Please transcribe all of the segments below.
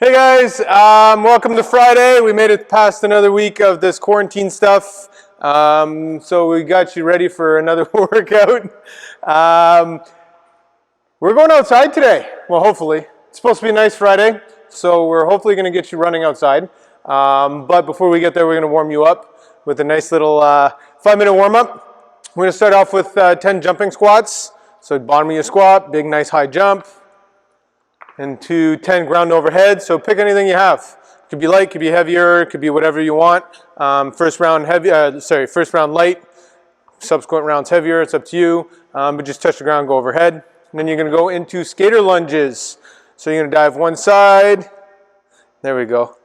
Hey guys, welcome to Friday. We made it past another week of this quarantine stuff. So we got you ready for another workout. We're going outside today. Well, hopefully. It's supposed to be a nice Friday, so we're hopefully going to get you running outside. But before we get there, we're going to warm you up with a nice little 5-minute warm-up. We're going to start off with 10 jumping squats. So bottom of your squat, big, nice high jump. Into 10 ground overhead. So pick anything you have. It could be light, could be heavier, it could be whatever you want. First round light, subsequent rounds heavier, it's up to you. But just touch the ground, go overhead. And then you're going to go into skater lunges. So you're going to dive one side. There we go.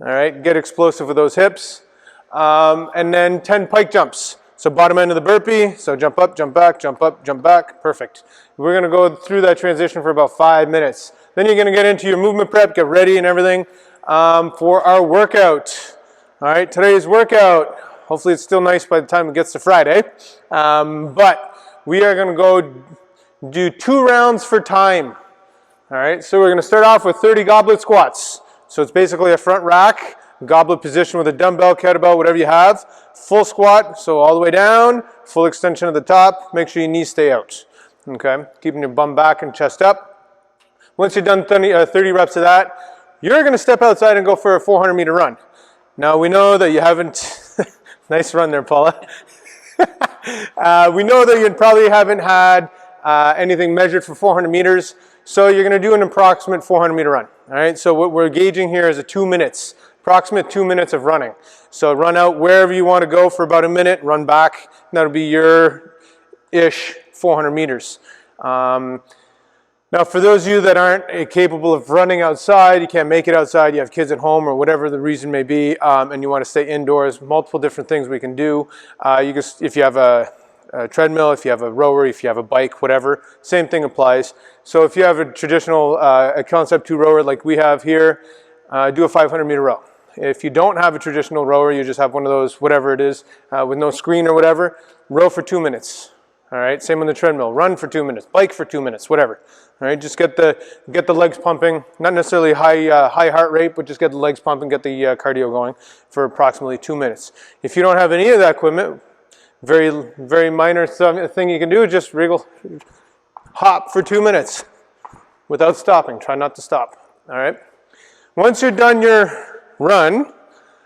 All right, get explosive with those hips. And then 10 pike jumps. So bottom end of the burpee, so jump up, jump back, jump up, jump back, perfect. We're gonna go through that transition for about 5 minutes. Then you're gonna get into your movement prep, get ready and everything for our workout. All right, today's workout, hopefully it's still nice by the time it gets to Friday, but we are gonna go do 2 rounds for time. All right, so we're gonna start off with 30 goblet squats. So it's basically a front rack, goblet position with a dumbbell, kettlebell, whatever you have. Full squat, so all the way down, full extension at the top. Make sure your knees stay out. Okay, keeping your bum back and chest up. Once you're done 30 reps of that, you're going to step outside and go for a 400-meter run. Now we know that you haven't, nice run there, Paula. We know that you probably haven't had anything measured for 400 meters, so you're going to do an approximate 400-meter run. All right, so what we're gauging here is 2 minutes. Approximate 2 minutes of running. So run out wherever you want to go for about a minute, run back, and that'll be your-ish 400 meters. Now for those of you that aren't capable of running outside, you can't make it outside, you have kids at home or whatever the reason may be, and you want to stay indoors, multiple different things we can do. If you have a treadmill, if you have a rower, if you have a bike, whatever, same thing applies. So if you have a traditional a Concept 2 rower like we have here, do a 500-meter row. If you don't have a traditional rower, you just have one of those, whatever it is, with no screen or whatever, row for 2 minutes. All right, same on the treadmill, run for 2 minutes, bike for 2 minutes, whatever. All right, just get the legs pumping, not necessarily high heart rate, but just get the legs pumping, get the cardio going for approximately 2 minutes. If you don't have any of that equipment, very minor thing you can do is just hop for 2 minutes without stopping. Try not to stop. All right. Once you're done your run,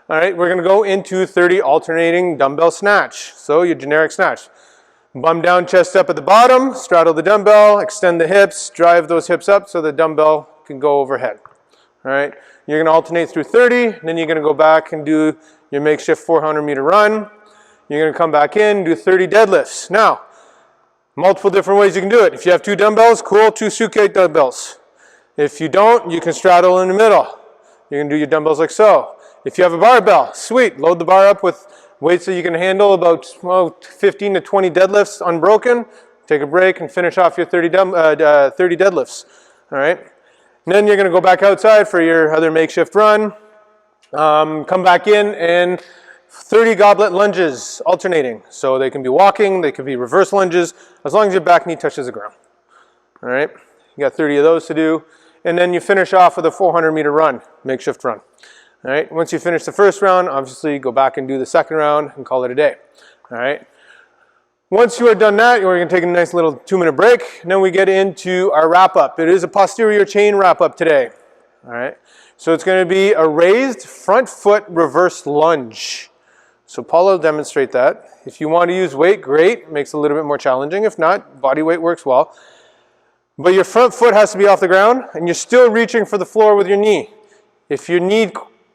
all right, we're going to go into 30 alternating dumbbell snatch. So your generic snatch. Bum down, chest up at the bottom, straddle the dumbbell, extend the hips, drive those hips up so the dumbbell can go overhead. All right, you're going to alternate through 30, then you're going to go back and do your makeshift 400-meter run. You're going to come back in, do 30 deadlifts. Now, multiple different ways you can do it. If you have 2 dumbbells, cool, 2 suitcase dumbbells. If you don't, you can straddle in the middle. You can do your dumbbells like so. If you have a barbell, sweet, load the bar up with weights that you can handle, about 15 to 20 deadlifts unbroken. Take a break and finish off your 30 deadlifts. All right. And then you're going to go back outside for your other makeshift run. Come back in and 30 goblet lunges alternating. So they can be walking, they can be reverse lunges, as long as your back knee touches the ground. All right. You got 30 of those to do. And then you finish off with a 400-meter run, makeshift run. All right, once you finish the first round, obviously go back and do the second round and call it a day. All right. Once you are done that, we're going to take a nice little 2-minute break, and then we get into our wrap-up. It is a posterior chain wrap-up today. All right. So it's going to be a raised front foot reverse lunge. So Paula will demonstrate that. If you want to use weight, great. Makes it a little bit more challenging. If not, body weight works well. But your front foot has to be off the ground, and you're still reaching for the floor with your knee. If your knee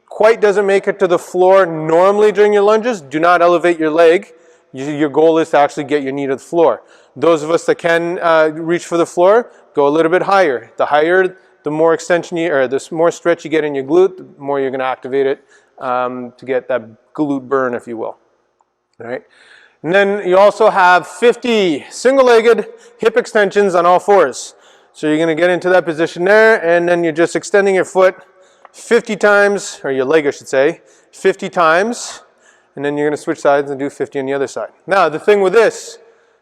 quite doesn't make it to the floor normally during your lunges, do not elevate your leg. Your goal is to actually get your knee to the floor. Those of us that can reach for the floor, go a little bit higher. The higher, the more extension the more stretch you get in your glute, the more you're going to activate it to get that glute burn, if you will. All right. And then you also have 50 single-legged hip extensions on all fours. So you're going to get into that position there, and then you're just extending your foot 50 times, or your leg I should say, 50 times, and then you're going to switch sides and do 50 on the other side. Now the thing with this,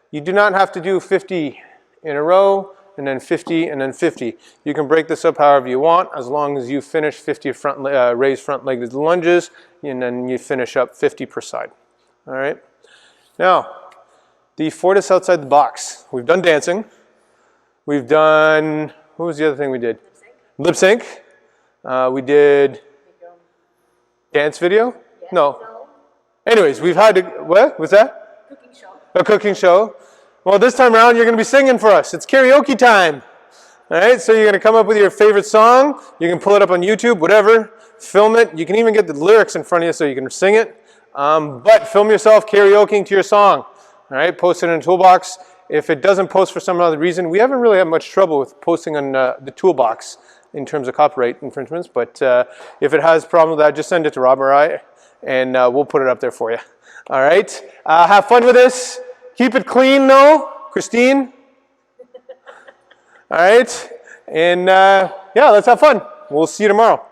you do not have to do 50 in a row. and then 50, and then 50. You can break this up however you want, as long as you finish 50 raised front-legged lunges, and then you finish up 50 per side. All right. Now, the Fortis outside the box. We've done dancing. We've done, what was the other thing we did? Lip sync. We did dance video? Yeah, No. Anyways, we've had to, what? What's that? Cooking show. A cooking show. Well, this time around, you're going to be singing for us. It's karaoke time. All right, so you're going to come up with your favorite song. You can pull it up on YouTube, whatever. Film it. You can even get the lyrics in front of you so you can sing it. But film yourself karaokeing to your song. All right, post it in a toolbox. If it doesn't post for some other reason, we haven't really had much trouble with posting on the toolbox in terms of copyright infringements. But if it has a problem with that, just send it to Rob or I, and we'll put it up there for you. All right, have fun with this. Keep it clean, though, Christine. All right, and yeah, let's have fun. We'll see you tomorrow.